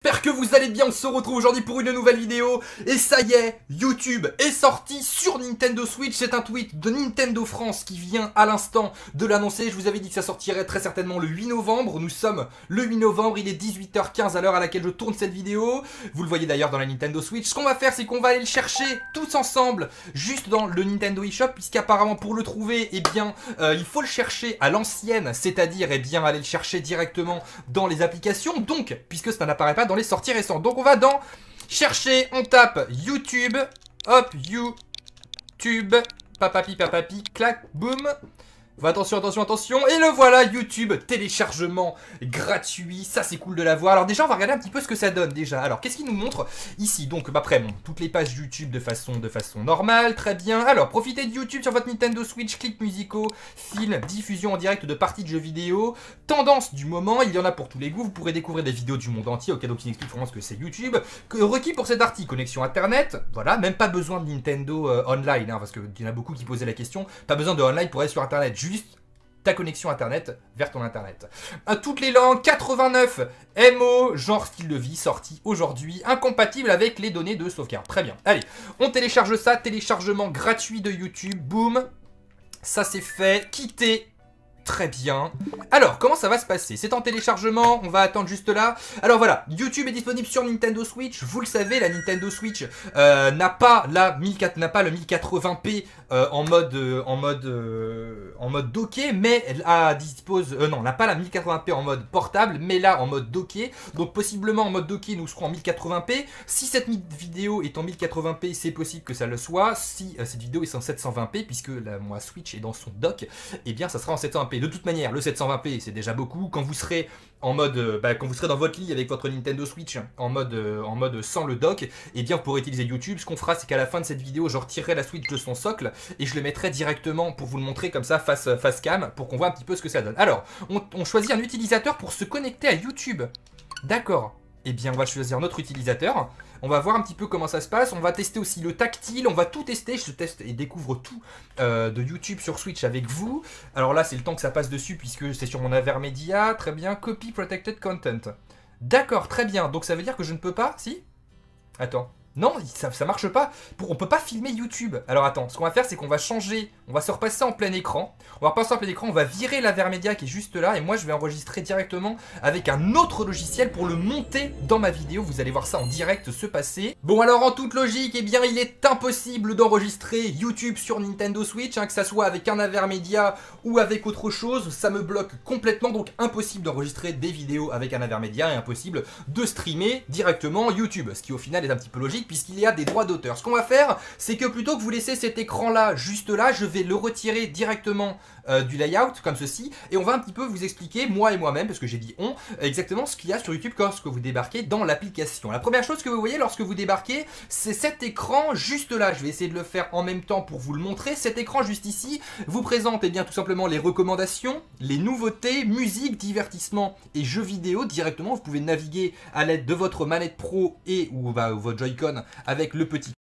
J'espère que vous allez bien, on se retrouve aujourd'hui pour une nouvelle vidéo. Et ça y est, YouTube est sorti sur Nintendo Switch. C'est un tweet de Nintendo France qui vient à l'instant de l'annoncer. Je vous avais dit que ça sortirait très certainement le 8 novembre. Nous sommes le 8 novembre, il est 18h15 à l'heure à laquelle je tourne cette vidéo. Vous le voyez d'ailleurs dans la Nintendo Switch. Ce qu'on va faire, c'est qu'on va aller le chercher tous ensemble juste dans le Nintendo eShop, puisqu'apparemment pour le trouver, eh bien, il faut le chercher à l'ancienne, c'est-à-dire eh bien aller le chercher directement dans les applications. Donc, puisque ça n'apparaît pas dans les sorties récentes. Donc on va dans chercher, on tape YouTube, hop, YouTube, papapi, clac, boum. Attention, attention, attention, et le voilà, YouTube, téléchargement gratuit, ça c'est cool de l'avoir. Alors déjà on va regarder un petit peu ce que ça donne déjà. Alors qu'est-ce qu'il nous montre ici? Donc après bon, toutes les pages YouTube de façon normale, très bien. Alors profitez de YouTube sur votre Nintendo Switch, clips musicaux, films, diffusion en direct de parties de jeux vidéo, tendance du moment, il y en a pour tous les goûts, vous pourrez découvrir des vidéos du monde entier. Ok, donc il explique vraiment ce que c'est YouTube. Requis pour cet article, connexion internet, voilà, même pas besoin de Nintendo Online, hein, parce qu'il y en a beaucoup qui posaient la question, pas besoin de online pour aller sur internet, juste ta connexion internet vers ton internet. À toutes les langues, 89 MO, genre style de vie, sorti aujourd'hui, incompatible avec les données de sauvegarde. Très bien. Allez, on télécharge ça, téléchargement gratuit de YouTube, boum. Ça c'est fait, quitter. Très bien. Alors, comment ça va se passer? C'est en téléchargement, on va attendre juste là. Alors voilà, YouTube est disponible sur Nintendo Switch. Vous le savez, la Nintendo Switch n'a pas le 1080p en mode docké, mais elle n'a pas la 1080p en mode portable, mais là en mode docké. Donc possiblement en mode docké, nous serons en 1080p. Si cette vidéo est en 1080p, c'est possible que ça le soit. Si cette vidéo est en 720p, puisque la Switch est dans son dock, eh bien ça sera en 720p. De toute manière, le 720p c'est déjà beaucoup. Quand vous serez en mode, quand vous serez dans votre lit avec votre Nintendo Switch en mode sans le dock, eh bien vous pourrez utiliser YouTube. Ce qu'on fera, c'est qu'à la fin de cette vidéo, je retirerai la Switch de son socle et je le mettrai directement pour vous le montrer comme ça face cam, pour qu'on voit un petit peu ce que ça donne. Alors, on choisit un utilisateur pour se connecter à YouTube. D'accord. Eh bien, on va choisir notre utilisateur. On va voir un petit peu comment ça se passe. On va tester aussi le tactile. On va tout tester. Je teste et découvre tout de YouTube sur Switch avec vous. Alors là, c'est le temps que ça passe dessus puisque c'est sur mon Avermedia. Très bien. Copy Protected Content. D'accord, très bien. Donc ça veut dire que je ne peux pas? Si? Attends. Non, ça marche pas. On peut pas filmer YouTube. Alors attends, ce qu'on va faire, c'est qu'on va changer. On va se repasser en plein écran. On va repasser en plein écran, on va virer l'Avermedia qui est juste là. Et moi, je vais enregistrer directement avec un autre logiciel pour le monter dans ma vidéo. Vous allez voir ça en direct se passer. Bon, alors en toute logique, eh bien, il est impossible d'enregistrer YouTube sur Nintendo Switch, hein, que ça soit avec un Avermedia ou avec autre chose. Ça me bloque complètement, donc impossible d'enregistrer des vidéos avec un Avermedia et impossible de streamer directement YouTube. Ce qui au final est un petit peu logique, puisqu'il y a des droits d'auteur. Ce qu'on va faire, c'est que plutôt que vous laisser cet écran là, juste là, je vais le retirer directement du layout, comme ceci, et on va un petit peu vous expliquer, moi et moi-même, parce que j'ai dit on, exactement ce qu'il y a sur YouTube lorsque vous débarquez dans l'application. La première chose que vous voyez lorsque vous débarquez, c'est cet écran juste là. Je vais essayer de le faire en même temps pour vous le montrer. Cet écran juste ici vous présente, eh bien, tout simplement les recommandations, les nouveautés, musique, divertissement et jeux vidéo directement. Vous pouvez naviguer à l'aide de votre manette pro et ou votre Joy-Con avec le petit